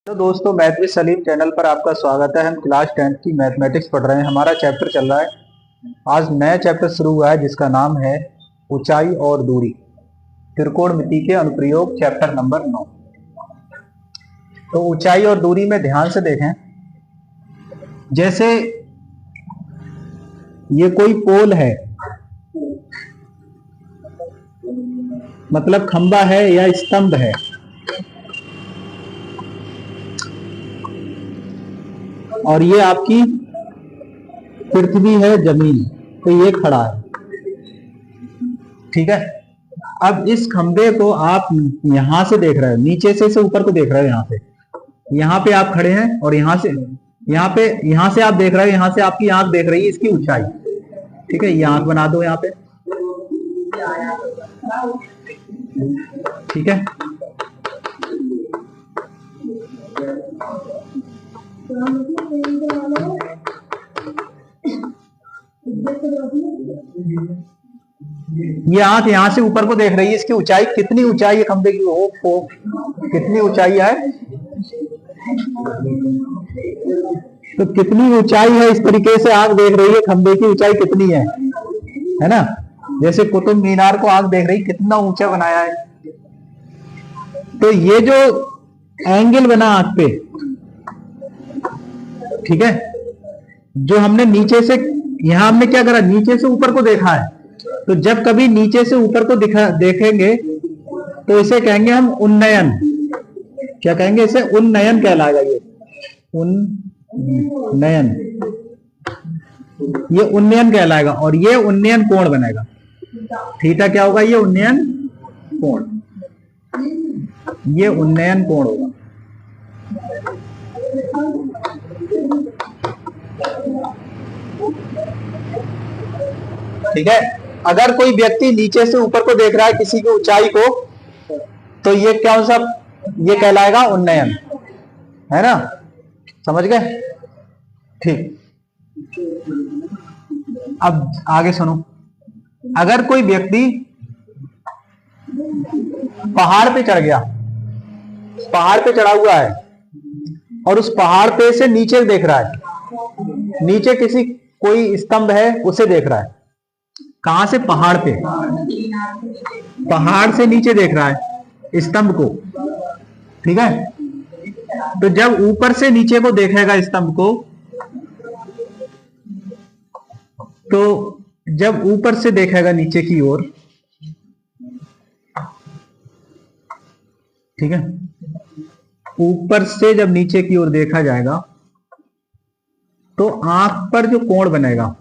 तो दोस्तों मैथवी सलीम चैनल पर आपका स्वागत है। हम क्लास 10th की मैथमेटिक्स पढ़ रहे हैं। हमारा चैप्टर चल रहा है, आज नया चैप्टर शुरू हुआ है जिसका नाम है ऊंचाई और दूरी, त्रिकोणमिति के अनुप्रयोग, चैप्टर नंबर 9। तो ऊंचाई और दूरी में ध्यान से देखें, जैसे ये कोई पोल है, मतलब खंबा है या स्तंभ है, और ये आपकी पृथ्वी है, जमीन, तो ये खड़ा है, ठीक है। अब इस खंबे को आप यहां से देख रहे हो, नीचे से ऊपर को देख रहे हो, यहां पे आप खड़े हैं, और यहां से आप देख रहे हो, यहां से आपकी आंख देख रही है इसकी ऊंचाई, ठीक है। ये आंख बना दो यहां पे, ठीक है। ये आंख यहां से ऊपर को देख रही है, इसकी ऊंचाई कितनी ऊंचाई है खंबे की, हो कितनी ऊंचाई है, तो कितनी ऊंचाई है, इस तरीके से आंख देख रही है खंबे की ऊंचाई कितनी है ना। जैसे कुतुब मीनार को आंख देख रही, कितना ऊंचा बनाया है। तो ये जो एंगल बना आंख पे, ठीक है, जो हमने नीचे से, यहां हमने क्या करा, नीचे से ऊपर को देखा है। तो जब कभी नीचे से ऊपर को देखेंगे तो इसे कहेंगे हम उन्नयन। क्या कहेंगे इसे? उन्नयन कहलाएगा। ये उन्नयन, ये उन्नयन कहलाएगा, और ये उन्नयन कोण बनेगा। थीटा क्या होगा? ये उन्नयन कोण, ये उन्नयन कोण होगा। ठीक है। अगर कोई व्यक्ति नीचे से ऊपर को देख रहा है किसी की ऊंचाई को, तो ये क्या हो, सब ये कहलाएगा उन्नयन, है ना। समझ गए? ठीक। अब आगे सुनो। अगर कोई व्यक्ति पहाड़ पे चढ़ गया, पहाड़ पे चढ़ा हुआ है, और उस पहाड़ पे से नीचे देख रहा है, नीचे किसी कोई स्तंभ है उसे देख रहा है। कहां से? पहाड़ पे, पहाड़ से नीचे देख रहा है स्तंभ को, ठीक है। तो जब ऊपर से नीचे को देखेगा स्तंभ को, तो जब ऊपर से देखेगा नीचे की ओर, ठीक है, ऊपर से जब नीचे की ओर देखा जाएगा तो आंख पर जो कोण बनेगा,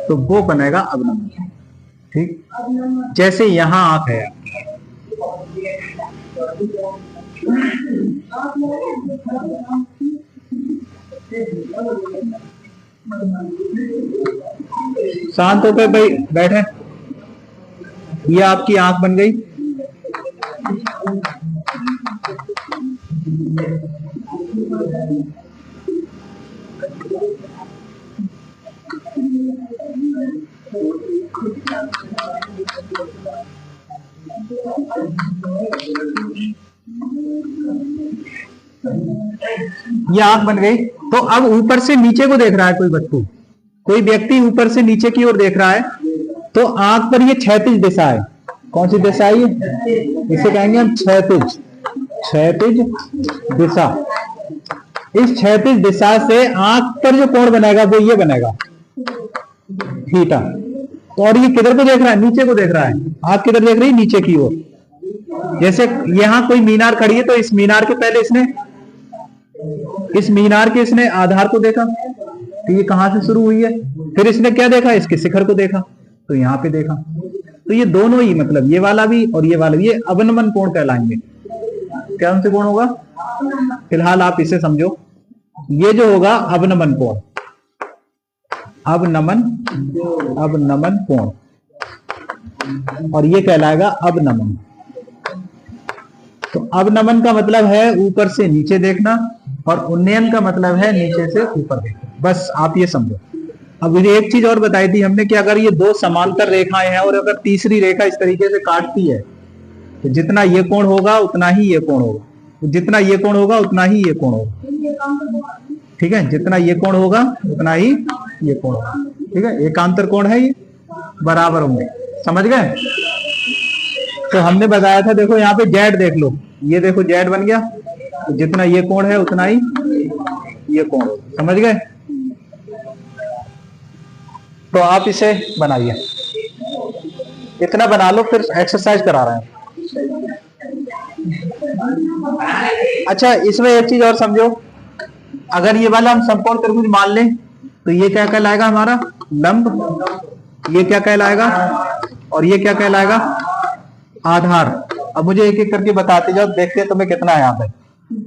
तो वो बनेगा अवनमन, ठीक। जैसे यहां आंख है, शांत होकर भाई बैठे, ये आपकी आंख बन गई। ये आंख बन गई। तो अब ऊपर से नीचे को देख रहा है कोई वस्तु, कोई व्यक्ति ऊपर से नीचे की ओर देख रहा है, तो आंख पर ये क्षैतिज दिशा है। कौन सी दिशा है ये? इसे कहेंगे हम क्षैतिज, क्षैतिज दिशा। इस क्षैतिज दिशा से आंख पर जो कोण बनेगा वो ये बनेगा थीटा। तो और ये किधर को देख रहा है? नीचे को देख रहा है। आंख किधर देख रही है? नीचे की ओर। जैसे यहां कोई मीनार खड़ी है, तो इस मीनार के पहले इसने, इस मीनार के इसने आधार को देखा, तो ये कहां से शुरू हुई है। फिर इसने क्या देखा? इसके शिखर को देखा, तो यहां पे देखा। तो ये दोनों ही, मतलब ये वाला भी और ये वाला भी, ये अवनमन कोण कहलाएंगे। कौन से कोण होगा? फिलहाल आप इसे समझो, ये जो होगा अवनमन कोण, अवनमन, अवनमन कोण, और ये कहलाएगा अवनमन। तो अवनमन का मतलब है ऊपर से नीचे देखना, और उन्नयन का मतलब है नीचे से ऊपर देखना। बस आप ये समझो। अब एक चीज और बताई थी हमने कि अगर ये दो समांतर रेखाएं हैं और अगर तीसरी रेखा इस तरीके से काटती है, तो जितना ये कोण होगा उतना ही ये कोण होगा, जितना ये कोण होगा उतना ही ये कोण होगा। ठीक है, जितना ये कोण होगा उतना ही ये कोण होगा। ठीक है, एकांतर कोण है ये, बराबर होंगे। समझ गए? तो हमने बताया था, देखो यहाँ पे जेड देख लो, ये देखो जेड बन गया, तो जितना ये कोण है उतना ही ये कोण होगा। समझ गए? तो आप इसे बनाइए, इतना बना लो, फिर एक्सरसाइज करा रहे हैं। अच्छा, इसमें एक चीज और समझो, अगर ये वाला हम समकोण त्रिभुज मान लें तो ये क्या कहलाएगा हमारा? लंब। ये क्या कहलाएगा? और ये क्या कहलाएगा? आधार। अब मुझे एक एक करके बताते जाओ, देखते हैं तुम्हें कितना है यहाँ पे।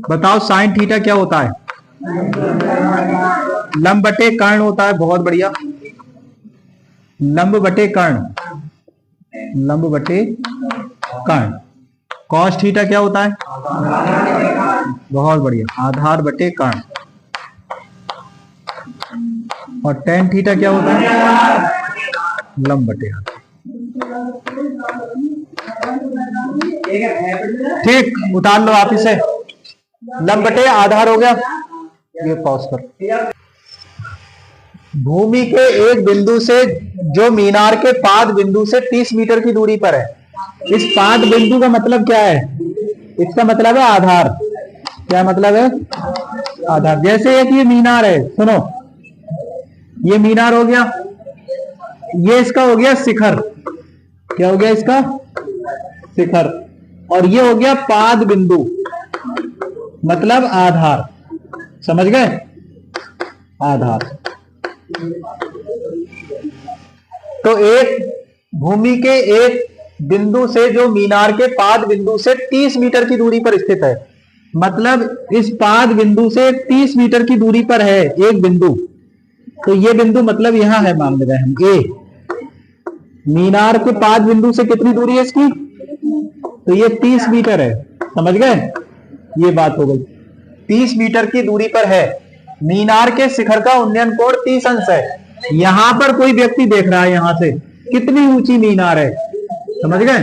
बताओ साइन थीटा क्या होता है? लंब बटे कर्ण होता है। बहुत बढ़िया, लंब बटे कर्ण, लंब बटे कर्ण। कॉस थीटा क्या होता है? बहुत बढ़िया, आधार बटे कर्ण। और टेन थीटा क्या होता है? लंब बटे आधार। ठीक, उतार लो आप इसे, लंब बटे आधार हो गया। ये पॉज कर। भूमि के एक बिंदु से जो मीनार के पाद बिंदु से 30 मीटर की दूरी पर है, इस पाद बिंदु का मतलब क्या है? इसका मतलब है आधार। क्या मतलब है? आधार। जैसे एक ये मीनार है, सुनो, ये मीनार हो गया, ये इसका हो गया शिखर। क्या हो गया इसका? शिखर। और ये हो गया पाद बिंदु, मतलब आधार। समझ गए? आधार। तो एक भूमि के एक बिंदु से जो मीनार के पाद बिंदु से 30 मीटर की दूरी पर स्थित है, मतलब इस पाद बिंदु से 30 मीटर की दूरी पर है एक बिंदु। तो ये बिंदु मतलब यहां है, मान रहे हम ए। मीनार के पाद बिंदु से कितनी दूरी है इसकी? तो ये 30 मीटर है। समझ गए? ये बात हो गई, 30 मीटर की दूरी पर है। मीनार के शिखर का उन्नयन कोण 30 अंश है। यहां पर कोई व्यक्ति देख रहा है यहां से कितनी ऊंची मीनार है। समझ गए?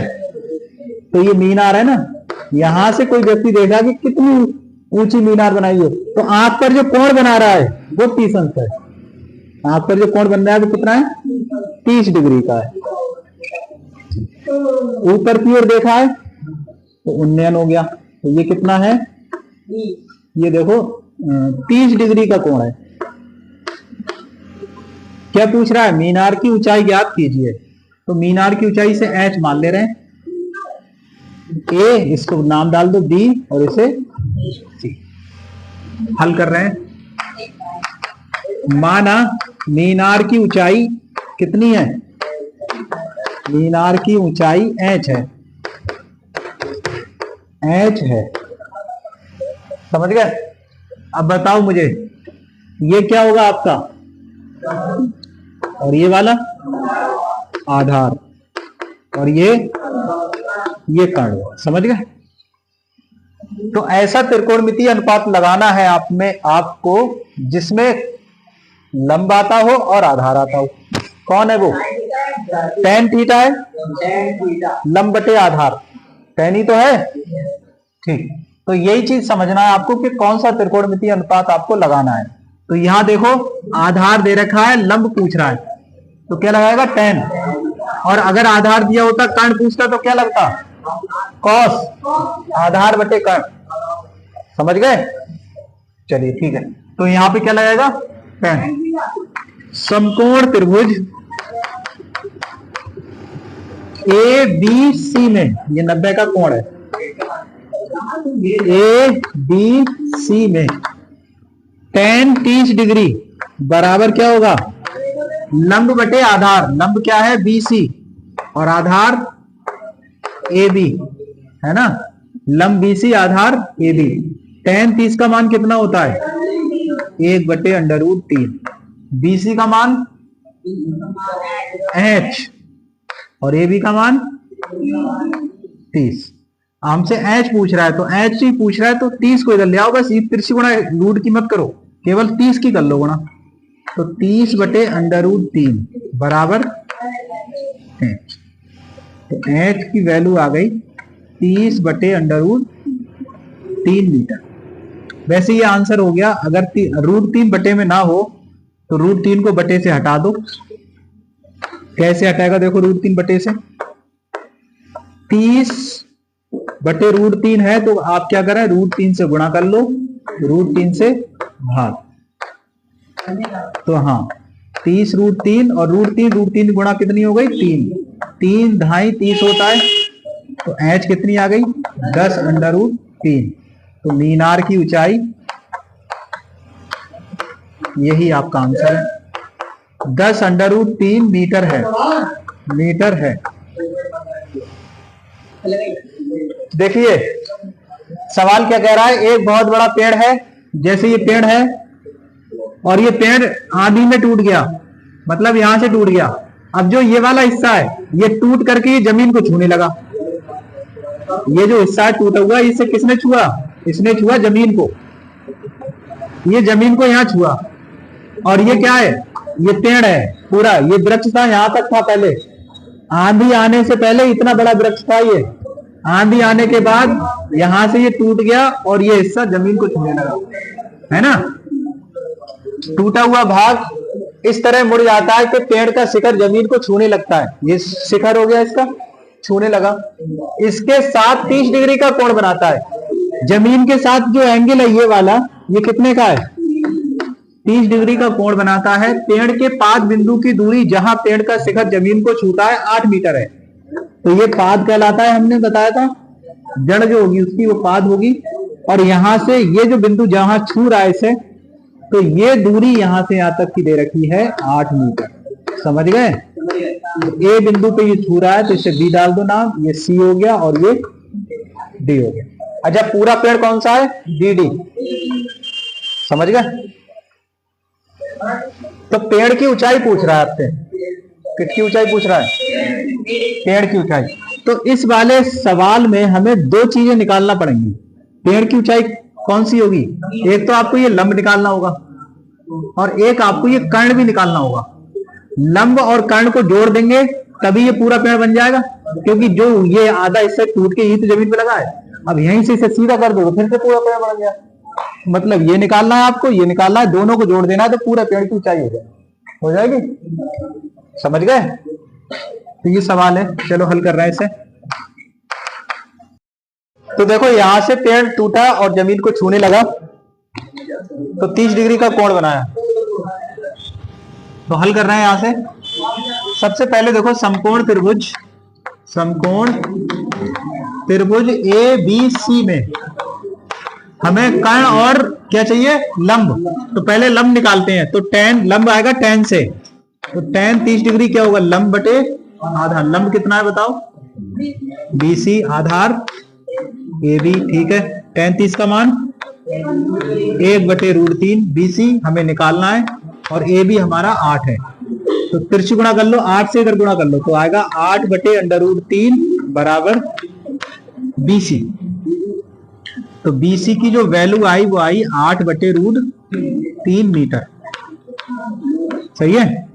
तो ये मीनार है ना, यहां से कोई व्यक्ति देख रहा है कि कितनी ऊंची मीनार बनाई है, तो आंख पर जो कोण बना रहा है वो 30 अंश है। आंख पर जो कोण बन रहा है वो कितना है? 30 डिग्री का है। ऊपर की ओर देखा है तो उन्नयन हो गया, तो ये कितना है? ये देखो 30 डिग्री का कोण है। क्या पूछ रहा है? मीनार की ऊंचाई ज्ञात कीजिए। तो मीनार की ऊंचाई से एच मान ले रहे हैं, ए, इसको नाम डाल दो बी, और इसे सी। हल कर रहे हैं। माना मीनार की ऊंचाई कितनी है? मीनार की ऊंचाई एच है, एच है। समझ गए? अब बताओ मुझे, ये क्या होगा आपका? और ये वाला आधार, और ये कर्ण। समझ गए? तो ऐसा त्रिकोणमितीय अनुपात लगाना है आप में आपको जिसमें लंब आता हो और आधार आता हो। कौन है वो? टेन थीटा है, लंब बटे आधार। टेन ही तो है। ठीक, तो यही चीज समझना है आपको कि कौन सा त्रिकोणमितीय अनुपात आपको लगाना है। तो यहां देखो, आधार दे रखा है, लंब पूछ रहा है, तो क्या लगाएगा? टेन। और अगर आधार दिया होता, कर्ण पूछता, तो क्या लगता? कॉस। आधार बटे कर्ण। समझ गए? चलिए ठीक है, तो यहां पे क्या लगाएगा? टेन। समकोण त्रिभुज ए बी सी में, ये 90 का कोण है, ए बी सी में tan 30 डिग्री बराबर क्या होगा? लंब बटे आधार। लंब क्या है? BC, और आधार AB है ना। लंब BC, आधार AB। tan 30 का मान कितना होता है? 1/√3। BC का मान H, और AB का मान 30। हमसे H पूछ रहा है, तो H ही पूछ रहा है, तो 30 को इधर ले आओ। बस ये तिरछी गुणा रूट की मत करो, केवल 30 की कर लो गुणा। तो 30/√3 बराबर H। तो H की वैल्यू आ गई 30/√3 मीटर। वैसे ये आंसर हो गया। अगर √3 बटे में ना हो तो √3 को बटे से हटा दो। कैसे हटाएगा देखो, √3 बटे से 30/√3 है तो आप क्या करें, √3 से गुणा कर लो, √3 से भाग। तो हाँ 30√3 और √3 गुणा कितनी हो गई 3 ढाई 30 होता है। तो एच कितनी आ गई 10/√3। तो मीनार की ऊंचाई, यही आपका आंसर है, 10/√3 मीटर है। देखिए सवाल क्या कह रहा है, एक बहुत बड़ा पेड़ है, जैसे ये पेड़ है और ये पेड़ आंधी में टूट गया, मतलब यहां से टूट गया। अब जो ये वाला हिस्सा है ये टूट करके ये जमीन को छूने लगा। ये जो हिस्सा है टूटा हुआ, इसे किसने छुआ, इसने छुआ जमीन को, ये जमीन को यहां छुआ। और ये क्या है, ये पेड़ है पूरा, ये वृक्ष था, यहां तक था पहले, आंधी आने से पहले इतना बड़ा वृक्ष था ये। आंधी आने के बाद यहां से ये टूट गया और ये हिस्सा जमीन को छूने लगा, है ना। टूटा हुआ भाग इस तरह मुड़ जाता है कि पेड़ का शिखर जमीन को छूने लगता है। ये शिखर हो गया, इसका छूने लगा। इसके साथ 30 डिग्री का कोण बनाता है। जमीन के साथ जो एंगल है ये वाला, ये कितने का है 30 डिग्री का कोण बनाता है। पेड़ के पाद बिंदु की दूरी जहां पेड़ का शिखर जमीन को छूता है 8 मीटर है। तो ये पाद कहलाता है, हमने बताया था जड़ जो होगी उसकी वो पाद होगी। और यहां से ये जो बिंदु जहां छू रहा है इसे, तो ये दूरी यहां से यहां तक की दे रखी है 8 मीटर। समझ गए। ए बिंदु पे ये छू रहा है तो इसे बी डाल दो नाम, ये सी हो गया और ये डी हो गया। अच्छा पूरा पेड़ कौन सा है, डी। समझ गए। तो पेड़ की ऊंचाई पूछ रहा है आपसे, कितनी ऊंचाई पूछ रहा है, पेड़ की ऊंचाई। तो इस वाले सवाल में हमें दो चीजें निकालना पड़ेंगी। पेड़ की ऊंचाई कौन सी होगी, एक तो आपको ये लंब निकालना होगा और एक आपको ये कर्ण भी निकालना होगा। लंब और कर्ण को जोड़ देंगे तभी ये पूरा पेड़ बन जाएगा, क्योंकि जो ये आधा हिस्सा टूट के यही तो जमीन पे लगा है। अब यहीं से इसे सीधा कर दो तो फिर से पूरा पेड़ बन गया। मतलब ये निकालना है आपको, ये निकालना है, दोनों को जोड़ देना है तो पूरा पेड़ की ऊंचाई हो जाएगी। समझ गए। तो ये सवाल है, चलो हल कर रहे हैं इसे। तो देखो यहां से पेड़ टूटा और जमीन को छूने लगा तो 30 डिग्री का कोण बनाया। तो हल कर रहे हैं यहां से। सबसे पहले देखो समकोण त्रिभुज ए बी सी में हमें कर्ण और क्या चाहिए, लंब। तो पहले लंब निकालते हैं। तो tan लंब आएगा tan से, तो tan 30 डिग्री क्या होगा, लंब बटे आधार। लंब कितना है बताओ, BC आधार AB। ठीक है, tan 30 का मान 1/√3 BC हमें निकालना है और AB हमारा 8 है। तो तिरछी गुणा कर लो, 8 से इधर गुणा कर लो तो आएगा 8/√3 बराबर BC। तो BC की जो वैल्यू आई वो आई 8/√3 मीटर। सही है।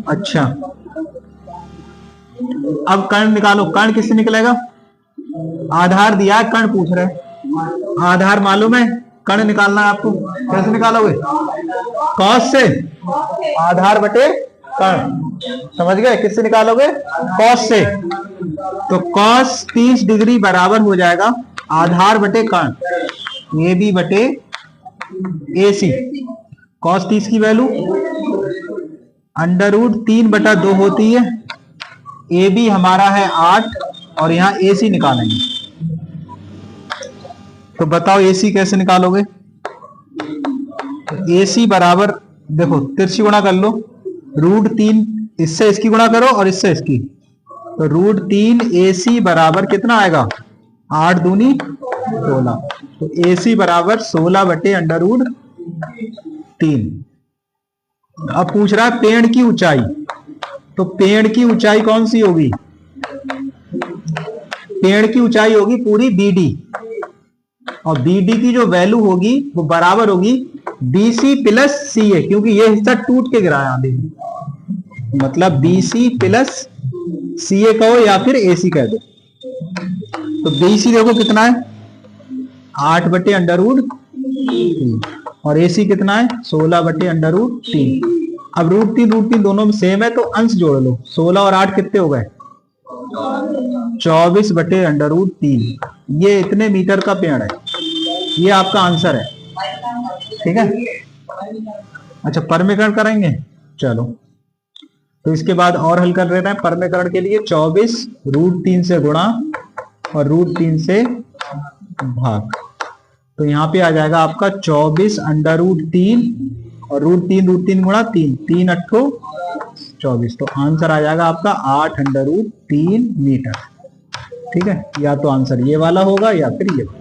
अच्छा अब कर्ण निकालो। कर्ण किससे निकलेगा, आधार दिया है, कर्ण पूछ रहे हैं। आधार मालूम है, कर्ण निकालना है आपको। कैसे निकालोगे, कॉस से, आधार बटे कर्ण। समझ गए। किससे निकालोगे, कॉस से। तो कॉस 30 डिग्री बराबर हो जाएगा आधार बटे कर्ण, ए बी बटे ए सी। कॉस 30 की वैल्यू √3/2 होती है। ए बी हमारा है 8 और यहां ए सी निकालेंगे। तो बताओ ए सी कैसे निकालोगे। ए सी बराबर देखो तिरछी गुणा कर लो, √3 इससे इसकी गुणा करो और इससे इसकी। तो √3 AC बराबर कितना आएगा, 8 दूनी 16। तो AC बराबर 16/√3। अब पूछ रहा है पेड़ की ऊंचाई। तो पेड़ की ऊंचाई कौन सी होगी, पेड़ की ऊंचाई होगी पूरी BD और BD की जो वैल्यू होगी वो बराबर होगी BC प्लस CA, क्योंकि ये हिस्सा टूट के गिरा है आधे। मतलब BC प्लस CA कहो या फिर AC कह दो। तो BC देखो कितना है 8/√3 और AC कितना है 16/√3। अब √3 दोनों में सेम है तो अंश जोड़ लो। 16 और 8 कितने हो गए 24/√3। ये इतने मीटर का पेड़ है, ये आपका आंसर है। ठीक है, अच्छा परमीकरण करेंगे, चलो तो इसके बाद और हल कर रहे हैं परमीकरण के लिए। 24 √3 से गुणा और √3 से भाग, तो यहाँ पे आ जाएगा आपका 24/√3 और √3 गुणा 3, 3 8 24, तो आंसर आ जाएगा आपका 8/√3 मीटर। ठीक है, या तो आंसर ये वाला होगा या फिर ये वाला।